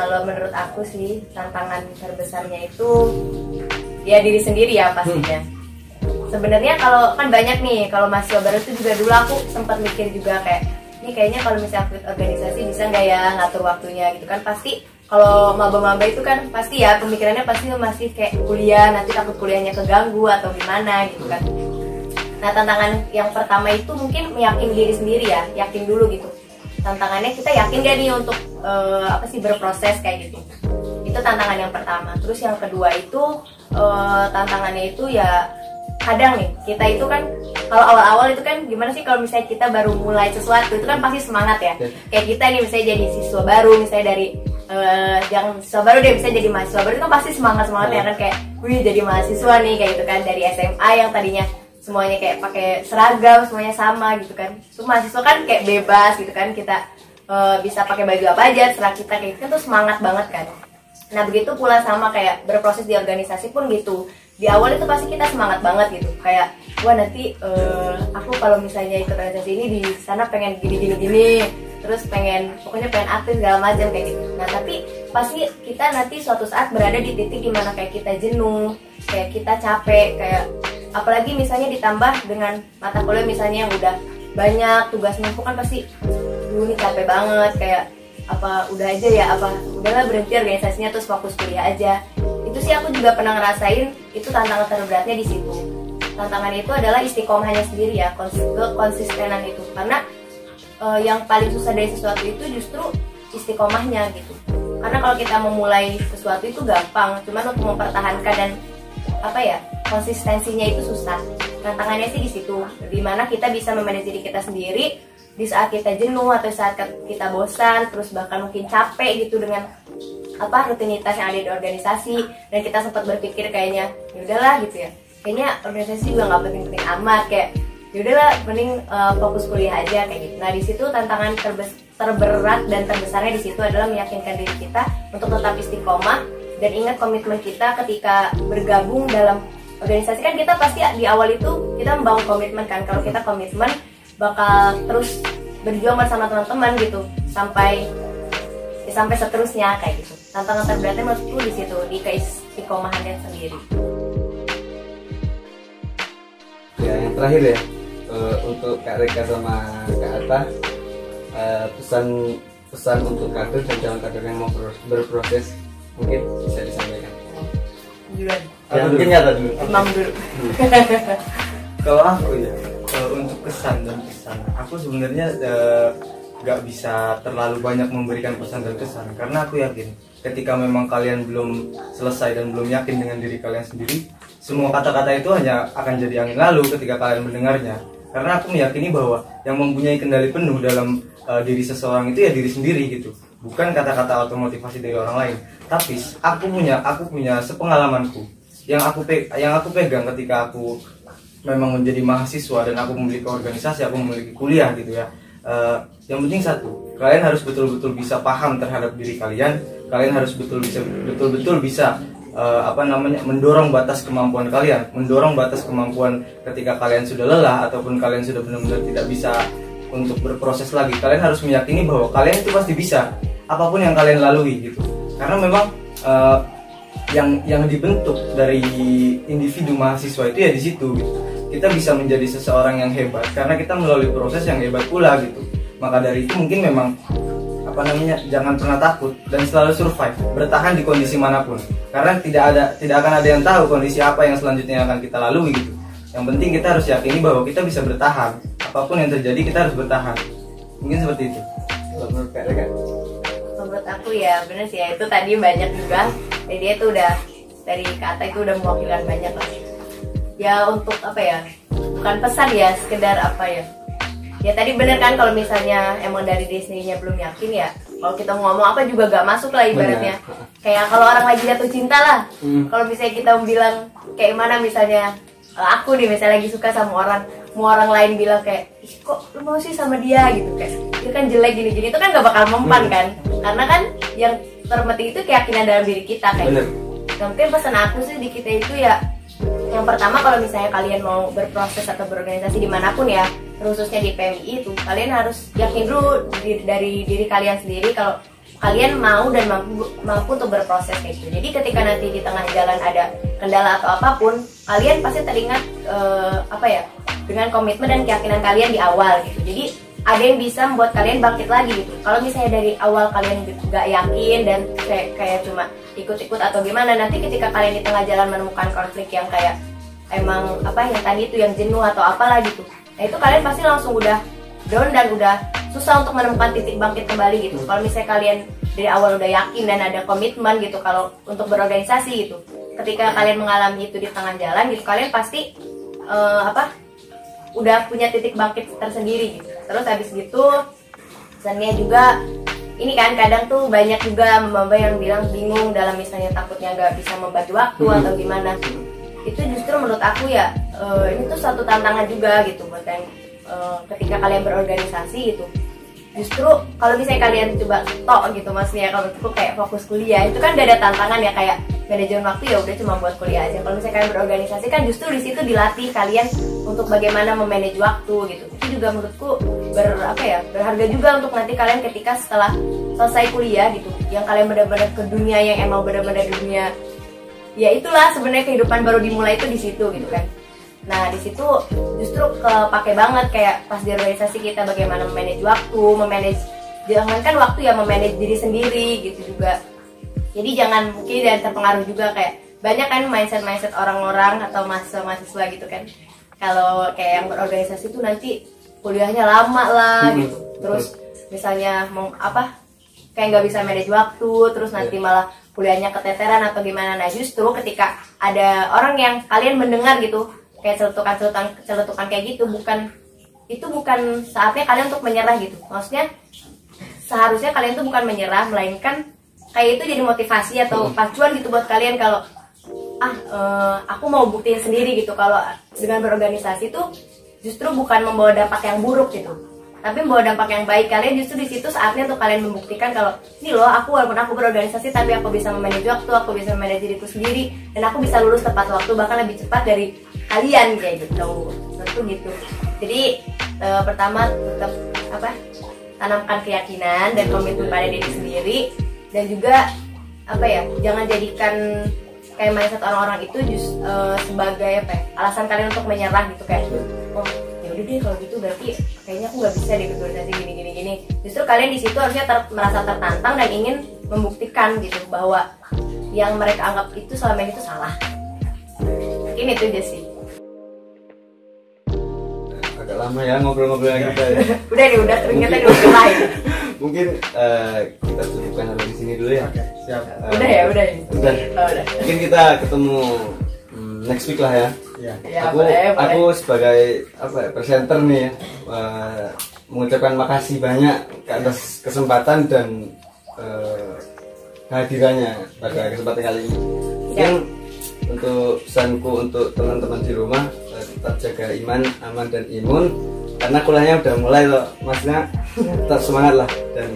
Kalau menurut aku sih tantangan terbesarnya itu ya diri sendiri ya pastinya. Sebenarnya kalau kan banyak nih, kalau mahasiswa baru itu juga dulu aku sempat mikir juga kayak ini kayaknya kalau misalnya aktif organisasi bisa nggak ya ngatur waktunya gitu kan. Pasti kalau maba-maba itu kan pasti ya pemikirannya pasti masih kayak kuliah, nanti takut kuliahnya keganggu atau gimana gitu kan. Nah tantangan yang pertama itu mungkin meyakin diri sendiri ya, yakin dulu gitu. Tantangannya kita yakin gak nih untuk berproses kayak gitu. Itu tantangan yang pertama. Terus yang kedua itu tantangannya itu ya kadang nih kita itu kan kalau awal-awal itu kan gimana sih kalau misalnya kita baru mulai sesuatu itu kan pasti semangat ya. Kayak kita nih misalnya jadi siswa baru, misalnya dari jangan siswa baru deh, misalnya jadi mahasiswa baru itu kan pasti semangat ya kan, kayak wih jadi mahasiswa nih kayak gitu kan. Dari SMA yang tadinya semuanya kayak pakai seragam, semuanya sama gitu kan. Terus mahasiswa kan kayak bebas gitu kan, kita bisa pakai baju apa aja serah kita kayak gitu kan, tuh semangat banget kan. Nah begitu pula sama kayak berproses di organisasi pun gitu. Di awal itu pasti kita semangat banget gitu, kayak wah nanti aku kalau misalnya ikut organisasi ini di sana pengen gini, terus pokoknya pengen aktif segala macam kayak gitu. Nah tapi pasti kita nanti suatu saat berada di titik dimana kayak kita jenuh, kayak kita capek, kayak apalagi misalnya ditambah dengan mata kuliah misalnya yang udah banyak tugas numpuk kan pasti ini capek banget, kayak apa udah aja ya, apa udahlah berhenti organisasinya terus fokus kuliah aja. Itu sih aku juga pernah ngerasain, itu tantangan terberatnya di situ. Tantangan itu adalah istiqomahnya sendiri ya, konsistenan itu. Karena yang paling susah dari sesuatu itu justru istiqomahnya gitu. Karena kalau kita memulai sesuatu itu gampang, cuman untuk mempertahankan dan konsistensinya itu susah. Tantangannya sih di situ, dimana kita bisa memanage diri kita sendiri di saat kita jenuh atau saat kita bosan, terus bahkan mungkin capek gitu dengan rutinitas yang ada di organisasi, dan kita sempat berpikir kayaknya ya udahlah gitu ya, kayaknya organisasi juga nggak penting-penting amat, kayak ya udahlah mending fokus kuliah aja kayak gitu. Nah di situ tantangan terberat dan terbesarnya di situ adalah meyakinkan diri kita untuk tetap istiqomah dan ingat komitmen kita ketika bergabung dalam organisasi. Kan kita pasti di awal itu kita membangun komitmen kan, kalau kita komitmen bakal terus berjuang bersama teman-teman gitu sampai seterusnya kayak gitu. Tantangan terberatnya menurutku di situ, di keistiqomahannya sendiri. Ya yang terakhir ya, untuk Kak Reka sama Kak Atta, pesan untuk kader dan calon kader yang mau berproses mungkin bisa disampaikan. Duluan. Ya, mungkin Kak Atta dulu. Imam dulu. Kalau aku ya, untuk kesan dan pesan, aku sebenarnya gak bisa terlalu banyak memberikan pesan dan kesan, karena aku yakin ketika memang kalian belum selesai dan belum yakin dengan diri kalian sendiri, semua kata-kata itu hanya akan jadi angin lalu ketika kalian mendengarnya. Karena aku meyakini bahwa yang mempunyai kendali penuh dalam diri seseorang itu ya diri sendiri gitu, bukan kata-kata atau motivasi dari orang lain. Tapi aku punya sepengalamanku yang aku pegang ketika aku memang menjadi mahasiswa dan aku memiliki organisasi, aku memiliki kuliah gitu ya. Yang penting satu, kalian harus betul-betul bisa paham terhadap diri kalian. Kalian harus betul-betul bisa mendorong batas kemampuan kalian, mendorong batas kemampuan ketika kalian sudah lelah ataupun kalian sudah benar-benar tidak bisa untuk berproses lagi. Kalian harus meyakini bahwa kalian itu pasti bisa apapun yang kalian lalui gitu. Karena memang yang dibentuk dari individu mahasiswa itu ya di situ gitu. Kita bisa menjadi seseorang yang hebat karena kita melalui proses yang hebat pula gitu. Maka dari itu mungkin memang jangan pernah takut dan selalu survive, bertahan di kondisi manapun. Karena tidak akan ada yang tahu kondisi apa yang selanjutnya akan kita lalui gitu. Yang penting kita harus yakini bahwa kita bisa bertahan. Apapun yang terjadi kita harus bertahan. Mungkin seperti itu. Menurut Kak Reka? Menurut aku ya bener sih ya, itu tadi banyak juga. Jadi dia tuh udah dari kata itu udah mewakilkan banyak lah. Ya untuk bukan pesan ya, sekedar ya tadi bener kan, kalau misalnya emang dari diri sendirinya belum yakin ya, kalau kita ngomong apa juga gak masuk lah ibaratnya. Kayak kalau orang lagi jatuh cinta lah, kalau misalnya kita bilang kayak mana, misalnya aku nih misalnya lagi suka sama orang, mau orang lain bilang kayak ih kok lu mau sih sama dia gitu, kayak dia kan jelek gini-gini, itu kan gak bakal mempan kan, karena kan yang terpenting itu keyakinan dalam diri kita kayak gitu. Nah, mungkin pesan aku sih di kita itu ya, yang pertama kalau misalnya kalian mau berproses atau berorganisasi dimanapun ya, khususnya di PMI itu, kalian harus yakin dulu dari diri kalian sendiri kalau kalian mau dan mampu untuk berproses kayak gitu. Jadi ketika nanti di tengah jalan ada kendala atau apapun, kalian pasti teringat dengan komitmen dan keyakinan kalian di awal gitu. Jadi ada yang bisa membuat kalian bangkit lagi gitu. Kalau misalnya dari awal kalian gak yakin dan kayak cuma ikut-ikut atau gimana, nanti ketika kalian di tengah jalan menemukan konflik yang kayak emang yang tadi itu yang jenuh atau apalah gitu, nah itu kalian pasti langsung udah down dan udah susah untuk menemukan titik bangkit kembali gitu. Kalau misalnya kalian dari awal udah yakin dan ada komitmen gitu kalau untuk berorganisasi gitu, ketika kalian mengalami itu di tengah jalan gitu, kalian pasti udah punya titik bangkit tersendiri gitu. Terus habis gitu misalnya juga ini kan kadang tuh banyak juga mbak yang bilang bingung dalam misalnya takutnya nggak bisa membagi waktu atau gimana. Itu justru menurut aku ya ini tuh suatu tantangan juga gitu buat yang ketika kalian berorganisasi gitu. Justru kalau misalnya kalian coba gitu maksudnya, kalau itu kayak fokus kuliah itu kan gak ada tantangan ya, kayak manajemen waktu ya udah cuma buat kuliah aja. Kalau misalnya kalian berorganisasi kan justru di situ dilatih kalian untuk bagaimana memanage waktu gitu. Itu juga menurutku berharga juga untuk nanti kalian ketika setelah selesai kuliah gitu, yang kalian benar-benar ke dunia yang emang benar-benar dunia ya itulah sebenarnya kehidupan baru dimulai itu di situ gitu kan. Nah di situ justru kepake banget kayak pas di organisasi kita bagaimana memanage waktu, jangankan waktu ya, memanage diri sendiri gitu juga. Jadi jangan mungkin dan terpengaruh juga kayak banyak kan mindset orang-orang atau mahasiswa gitu kan. Kalau kayak yang berorganisasi tuh nanti kuliahnya lama lah gitu. Terus misalnya mau kayak nggak bisa manage waktu, terus nanti malah kuliahnya keteteran atau gimana. Nah justru ketika ada orang yang kalian mendengar gitu kayak celutukan kayak gitu, bukan saatnya kalian untuk menyerah gitu. Maksudnya seharusnya kalian tuh bukan menyerah, melainkan kayak itu jadi motivasi atau pacuan gitu buat kalian kalau aku mau buktiin sendiri gitu kalau dengan berorganisasi tuh justru bukan membawa dampak yang buruk gitu, tapi membawa dampak yang baik. Kalian justru di situ saatnya untuk kalian membuktikan kalau ini loh, walaupun aku berorganisasi tapi aku bisa memanage waktu, aku bisa memanage diriku sendiri, dan aku bisa lulus tepat waktu bahkan lebih cepat dari kalian kayak gitu. Tentu gitu. Jadi pertama tetap tanamkan keyakinan dan komitmen pada diri sendiri, dan juga jangan jadikan kayak mindset orang-orang itu sebagai alasan kalian untuk menyerah gitu, kayak ya udah deh kalau gitu berarti kayaknya aku nggak bisa deh berorganisasi gini. Justru kalian di situ harusnya merasa tertantang dan ingin membuktikan gitu bahwa yang mereka anggap itu selama ini itu salah. Ini itu aja sih. Agak lama ya ngobrol-ngobrol kita ya. udah keringetnya udah mulai. Mungkin kita cukupkan sampai di sini dulu ya. Oke, siap. Udah ya. Udah. Mungkin kita ketemu next week lah ya. Ya, aku sebagai presenter nih ya, mengucapkan makasih banyak atas kesempatan dan kehadirannya pada kesempatan kali ini. Mungkin untuk pesanku untuk teman-teman di rumah, tetap jaga iman, aman dan imun, karena kuliahnya udah mulai loh, maksudnya tetap semangat lah, dan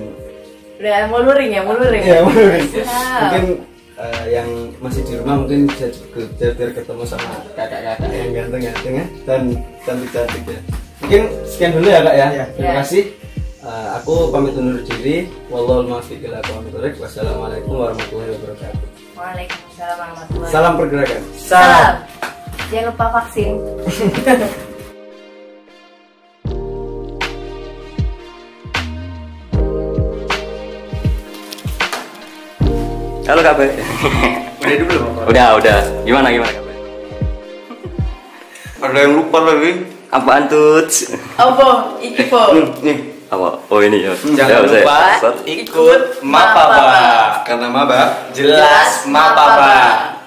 udah mau luring. Mungkin yang masih di rumah mungkin bisa biar ketemu sama kakak-kakak yang ganteng-ganteng ya dan cantik-cantik ya. Mungkin sekian dulu ya kak ya. Terima kasih. Aku pamit undur diri. Wallahul muwaffiq ila aqwamit thoriq. Wassalamualaikum warahmatullahi wabarakatuh. Waalaikumsalam warahmatullahi wabarakatuh. Salam pergerakan. Salam. Jangan lupa vaksin. Halo Kak Be. Udah dulu Bapak. Udah. Gimana Kak Be? Ada yang lupa lagi. Apaan tuh? Apa? Iki po. Nih. Apa? Oh ini ya. Jangan lupa ikut Mapaba. Karena Maba jelas Mapaba.